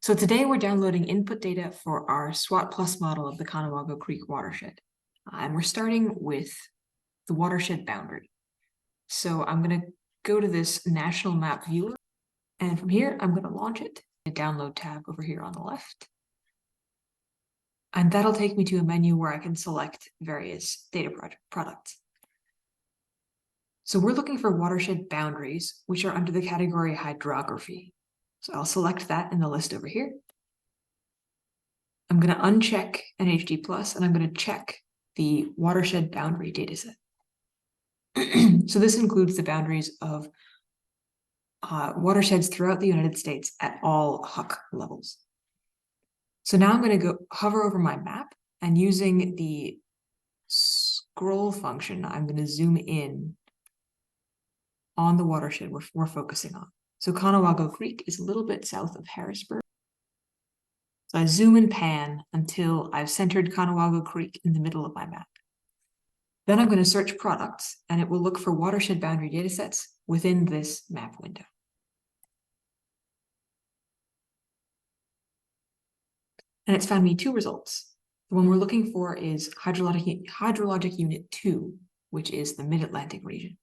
So today we're downloading input data for our SWAT Plus model of the Conewago Creek watershed. And we're starting with the watershed boundary. So I'm going to go to this national map viewer, and from here I'm going to launch it, a download tab over here on the left. And that'll take me to a menu where I can select various data products. So we're looking for watershed boundaries, which are under the category hydrography. So I'll select that in the list over here. I'm going to uncheck NHD+, and I'm going to check the watershed boundary dataset. So this includes the boundaries of watersheds throughout the United States at all HUC levels. So now I'm going to go hover over my map, and using the scroll function, I'm going to zoom in on the watershed we're focusing on. So Conewago Creek is a little bit south of Harrisburg. So I zoom and pan until I've centered Conewago Creek in the middle of my map. Then I'm going to search products, and it will look for watershed boundary datasets within this map window. And it's found me two results. The one we're looking for is hydrologic unit 2, which is the Mid-Atlantic region.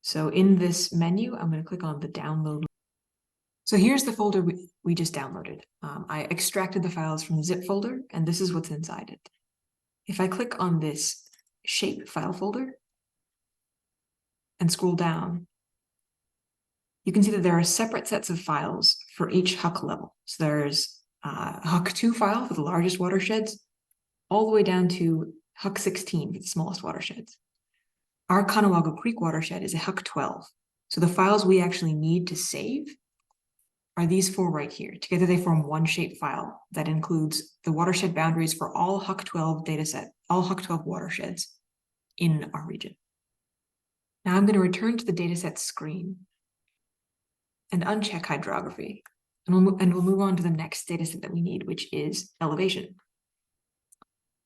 So in this menu, I'm going to click on the download. So here's the folder we just downloaded. I extracted the files from the zip folder, and this is what's inside it. If I click on this shape file folder and scroll down, you can see that there are separate sets of files for each HUC level. So there's a HUC 2 file for the largest watersheds, all the way down to HUC 16 for the smallest watersheds. Our Conewago Creek watershed is a HUC 12. So the files we actually need to save are these four right here. Together they form one shape file that includes the watershed boundaries for all HUC 12 dataset, all HUC 12 watersheds in our region. Now I'm going to return to the dataset screen and uncheck hydrography. And we'll move on to the next dataset that we need, which is elevation.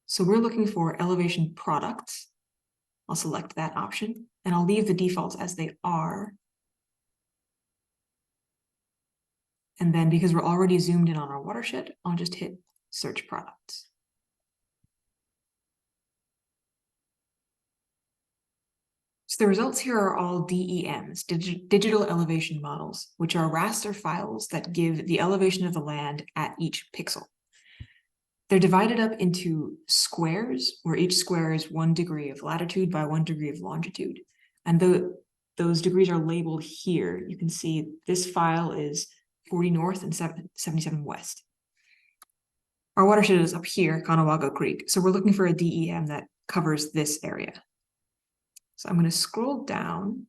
So we're looking for elevation products. I'll select that option, and I'll leave the defaults as they are. And then because we're already zoomed in on our watershed, I'll just hit search products. So the results here are all DEMs, digital elevation models, which are raster files that give the elevation of the land at each pixel. They're divided up into squares, where each square is 1 degree of latitude by 1 degree of longitude. And those degrees are labeled here. You can see this file is 40 north and 77 west. Our watershed is up here, Conewago Creek. So we're looking for a DEM that covers this area. So I'm going to scroll down,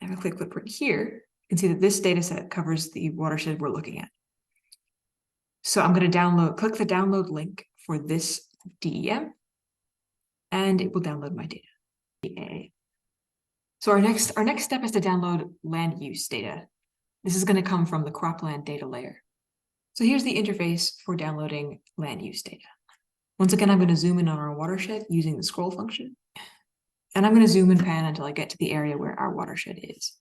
and if I click footprint here, you can see that this data set covers the watershed we're looking at. So I'm going to click the download link for this DEM, and it will download my data. So our next step is to download land use data. This is going to come from the cropland data layer. So here's the interface for downloading land use data. Once again, I'm going to zoom in on our watershed using the scroll function. And I'm going to zoom and pan until I get to the area where our watershed is.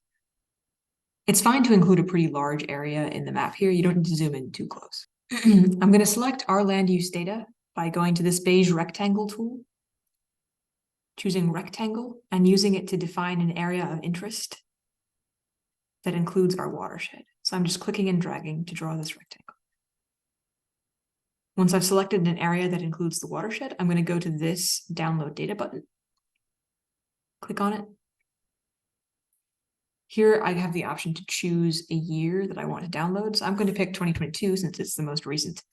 It's fine to include a pretty large area in the map here. You don't need to zoom in too close. I'm going to select our land use data by going to this beige rectangle tool, choosing rectangle, and using it to define an area of interest that includes our watershed. So I'm just clicking and dragging to draw this rectangle. Once I've selected an area that includes the watershed, I'm going to go to this download data button. Click on it. Here I have the option to choose a year that I want to download. So I'm going to pick 2022 since it's the most recent.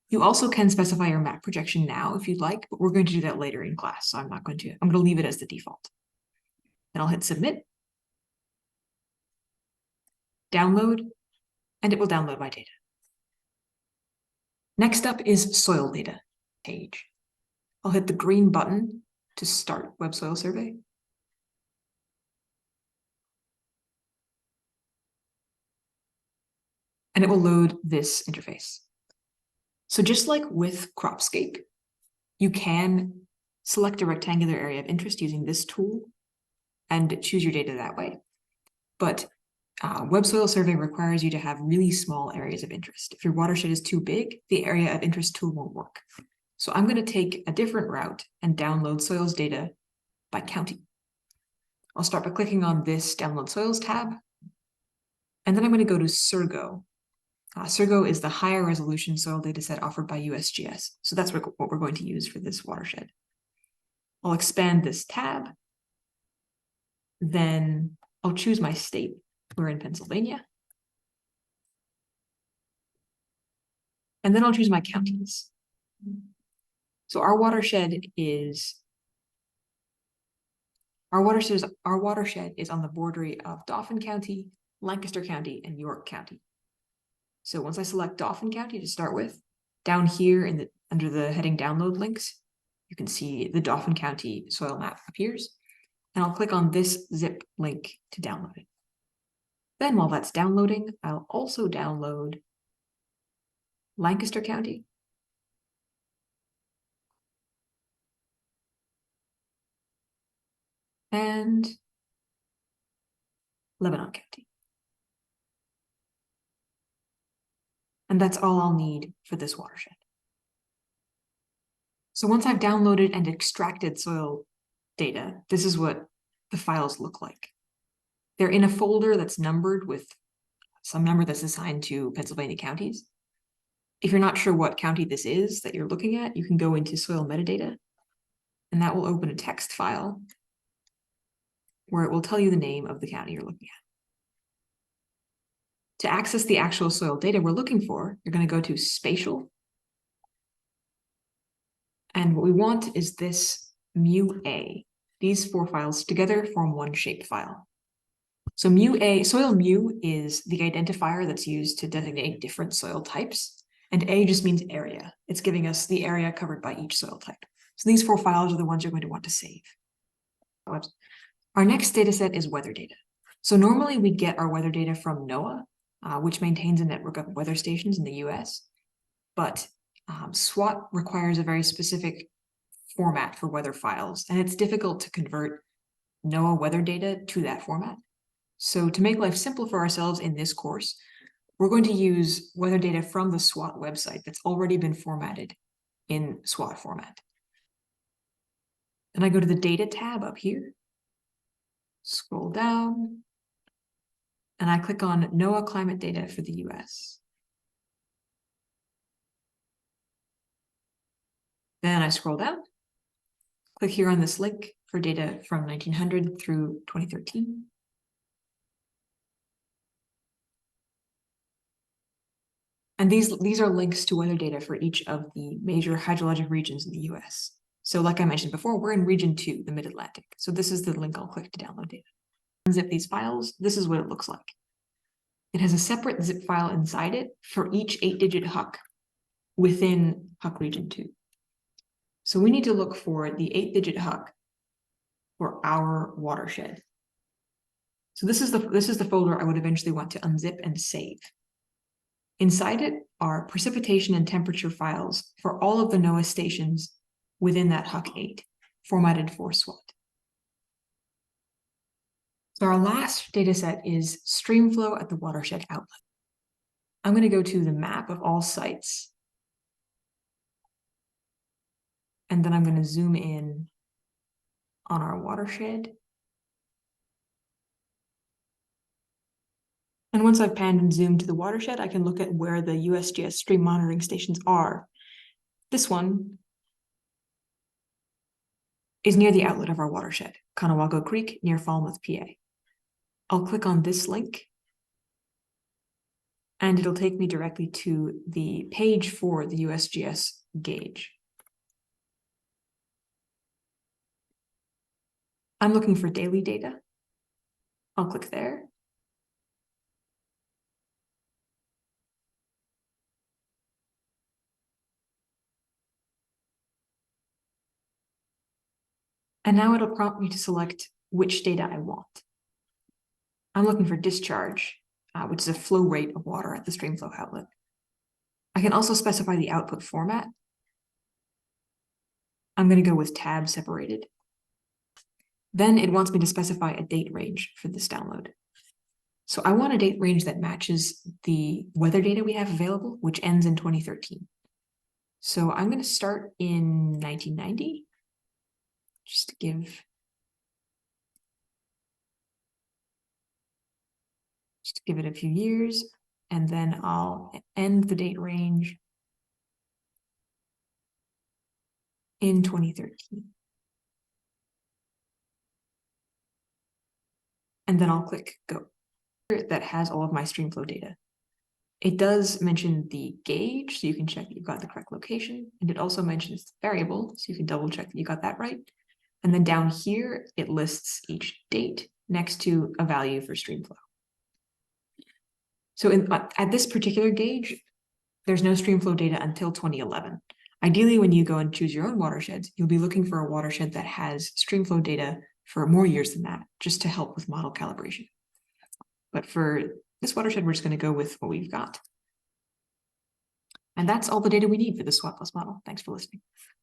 You also can specify your map projection now if you'd like, but we're going to do that later in class. So I'm going to leave it as the default. Then I'll hit submit, download, and it will download my data. Next up is soil data page. I'll hit the green button to start web soil survey. And it will load this interface. So just like with Cropscape, you can select a rectangular area of interest using this tool and choose your data that way. But Web Soil Survey requires you to have really small areas of interest. If your watershed is too big, the area of interest tool won't work. So I'm going to take a different route and download soils data by county. I'll start by clicking on this Download Soils tab, and then I'm going to go to SURGO. SURGO is the higher resolution soil dataset offered by USGS. So that's what we're going to use for this watershed. I'll expand this tab. Then I'll choose my state. We're in Pennsylvania. And then I'll choose my counties. So our watershed is on the border of Dauphin County, Lancaster County, and York County. So once I select Dauphin County to start with, down here under the heading Download Links, you can see the Dauphin County soil map appears. And I'll click on this zip link to download it. Then while that's downloading, I'll also download Lancaster County, and Lebanon County. And that's all I'll need for this watershed. So once I've downloaded and extracted soil data, this is what the files look like. They're in a folder that's numbered with some number that's assigned to Pennsylvania counties. If you're not sure what county this is that you're looking at, you can go into soil metadata, and that will open a text file where it will tell you the name of the county you're looking at. To access the actual soil data we're looking for, you're going to go to Spatial. And what we want is this mu-A. These 4 files together form one shape file. So mu-A, soil mu is the identifier that's used to designate different soil types. And A just means area. It's giving us the area covered by each soil type. So these 4 files are the ones you're going to want to save. Our next data set is weather data. So normally we get our weather data from NOAA, which maintains a network of weather stations in the US. But SWAT requires a very specific format for weather files, and it's difficult to convert NOAA weather data to that format. So to make life simple for ourselves in this course, we're going to use weather data from the SWAT website that's already been formatted in SWAT format. Then I go to the Data tab up here, scroll down, and I click on NOAA climate data for the US. Then I scroll down, click here on this link for data from 1900 through 2013. And these are links to weather data for each of the major hydrologic regions in the US. So like I mentioned before, we're in region 2, the Mid-Atlantic. So this is the link I'll click to download data. Unzip these files, this is what it looks like. It has a separate zip file inside it for each 8-digit HUC within HUC region 2. So we need to look for the 8-digit HUC for our watershed. So this is the folder I would eventually want to unzip and save. Inside it are precipitation and temperature files for all of the NOAA stations within that HUC 8, formatted for SWAT. So our last data set is stream flow at the watershed outlet. I'm going to go to the map of all sites. And then I'm going to zoom in on our watershed. And once I've panned and zoomed to the watershed, I can look at where the USGS stream monitoring stations are. This one is near the outlet of our watershed, Conewago Creek, near Falmouth, PA. I'll click on this link, and it'll take me directly to the page for the USGS gauge. I'm looking for daily data. I'll click there. And now it'll prompt me to select which data I want. I'm looking for discharge, which is a flow rate of water at the stream flow outlet. I can also specify the output format. I'm going to go with tab separated. Then it wants me to specify a date range for this download. So I want a date range that matches the weather data we have available, which ends in 2013. So I'm going to start in 1990, just to give it a few years, and then I'll end the date range in 2013. And then I'll click go. That has all of my streamflow data. It does mention the gauge, so you can check that you've got the correct location. And it also mentions the variable, so you can double check that you got that right. And then down here, it lists each date next to a value for streamflow. So at this particular gauge, there's no streamflow data until 2011. Ideally, when you go and choose your own watersheds, you'll be looking for a watershed that has streamflow data for more years than that, just to help with model calibration. But for this watershed, we're just going to go with what we've got. And that's all the data we need for the SWAT+ model. Thanks for listening.